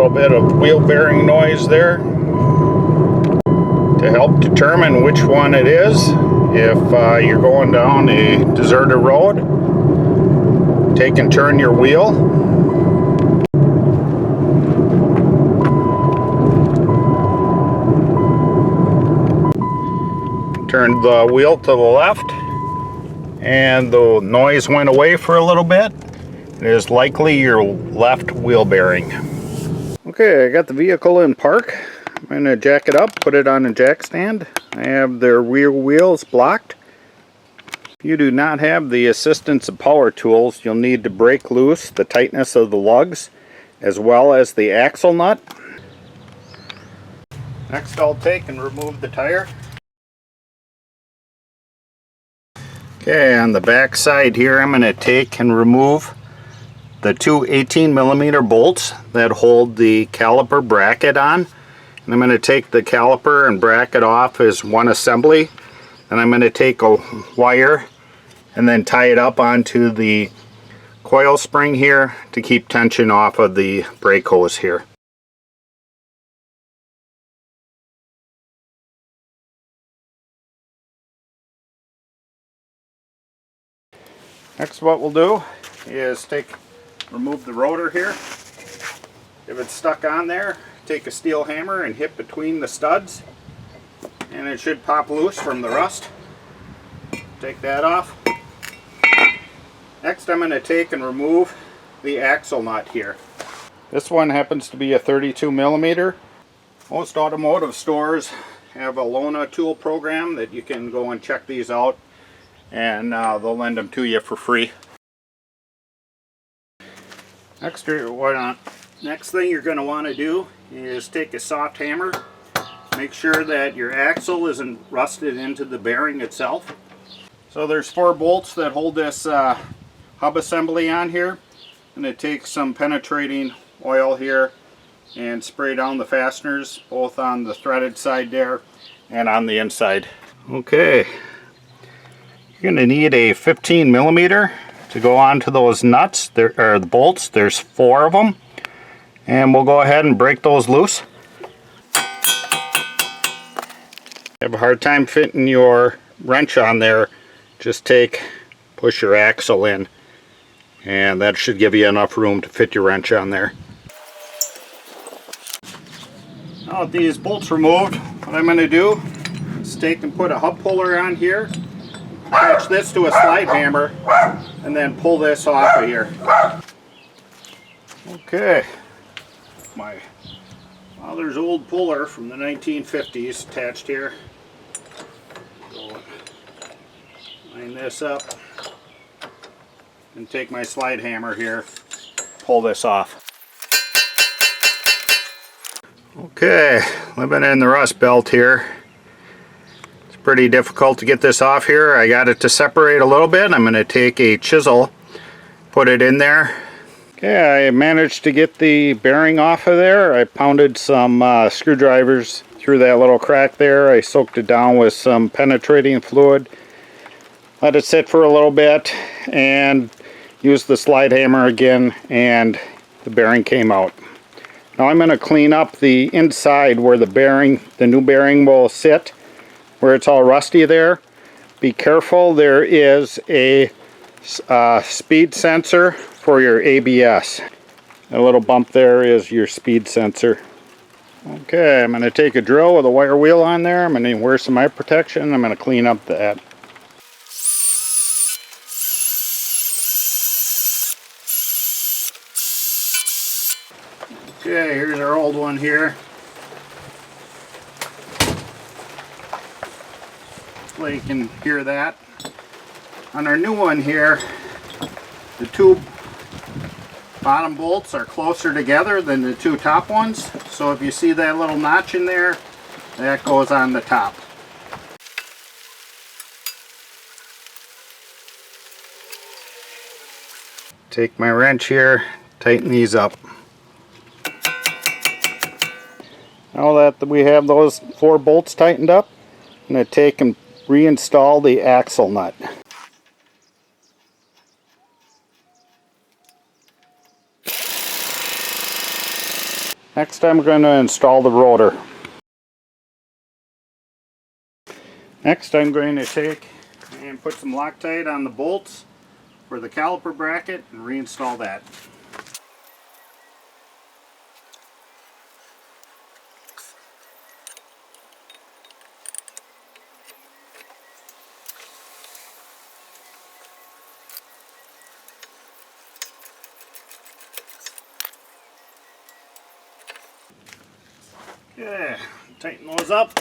little bit of wheel bearing noise there to help determine which one it is. If you're going down a deserted road, take and turn your wheel. Turn the wheel to the left, and the noise went away for a little bit. It is likely your left wheel bearing. Okay, I got the vehicle in park. I'm going to jack it up, put it on a jack stand. I have the rear wheels blocked. If you do not have the assistance of power tools, you'll need to break loose the tightness of the lugs as well as the axle nut. Next, I'll take and remove the tire. Okay, on the back side here, I'm going to take and remove the two 18mm bolts that hold the caliper bracket on. And I'm going to take the caliper and bracket off as one assembly. And I'm going to take a wire and then tie it up onto the coil spring here to keep tension off of the brake hose here. Next, what we'll do is remove the rotor here. If it's stuck on there, take a steel hammer and hit between the studs, and it should pop loose from the rust. Take that off. Next, I'm going to take and remove the axle nut here. This one happens to be a 32mm. Most automotive stores have a Lona tool program that you can go and check these out, and they'll lend them to you for free. Next thing you're going to want to do is take a soft hammer. Make sure that your axle isn't rusted into the bearing itself. So there's 4 bolts that hold this hub assembly on here. I'm going to take some penetrating oil here and spray down the fasteners, both on the threaded side there and on the inside. Okay, you're going to need a 15mm to go onto those nuts, the bolts. There's 4 of them, and we'll go ahead and break those loose. Have a hard time fitting your wrench on there, just push your axle in, and that should give you enough room to fit your wrench on there. Now with these bolts removed, what I'm going to do is take and put a hub puller on here, attach this to a slide hammer, and then pull this off of here. Okay, my father's old puller from the 1950s attached here. Go line this up and take my slide hammer here, pull this off. Okay, living in the rust belt here. Pretty difficult to get this off here. I got it to separate a little bit. I'm going to take a chisel, put it in there. Okay, I managed to get the bearing off of there. I pounded some screwdrivers through that little crack there. I soaked it down with some penetrating fluid. Let it sit for a little bit and used the slide hammer again, and the bearing came out. Now I'm going to clean up the inside where the new bearing will sit, where it's all rusty there. Be careful, there is a speed sensor for your ABS. A little bump there is your speed sensor. Okay, I'm going to take a drill with a wire wheel on there. I'm going to wear some eye protection. I'm going to clean up that. Okay, here's our old one here. Hopefully you can hear that. On our new one here, the 2 bottom bolts are closer together than the 2 top ones. So if you see that little notch in there, that goes on the top. Take my wrench here, tighten these up. Now that we have those 4 bolts tightened up, I'm going to take and reinstall the axle nut. Next I'm going to install the rotor. Next I'm going to take and put some Loctite on the bolts for the caliper bracket and reinstall that. Okay, tighten those up.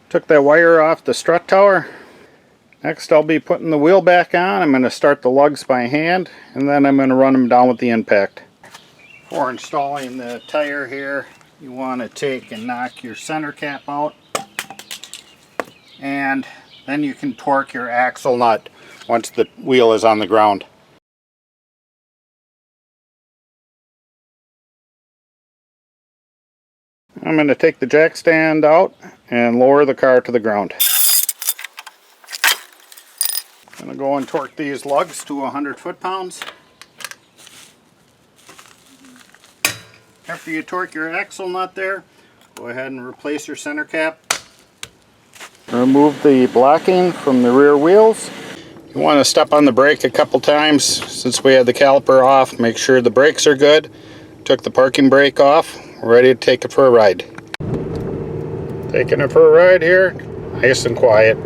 Took that wire off the strut tower. Next I'll be putting the wheel back on. I'm going to start the lugs by hand and then I'm going to run them down with the impact. For installing the tire here, you want to take and knock your center cap out, and then you can torque your axle nut once the wheel is on the ground. I'm going to take the jack stand out and lower the car to the ground. I'm going to go and torque these lugs to 100 foot-pounds. After you torque your axle nut there, go ahead and replace your center cap. Remove the blocking from the rear wheels. You want to step on the brake a couple times since we had the caliper off. Make sure the brakes are good. Took the parking brake off. We're ready to take it for a ride. Taking it for a ride here, nice and quiet.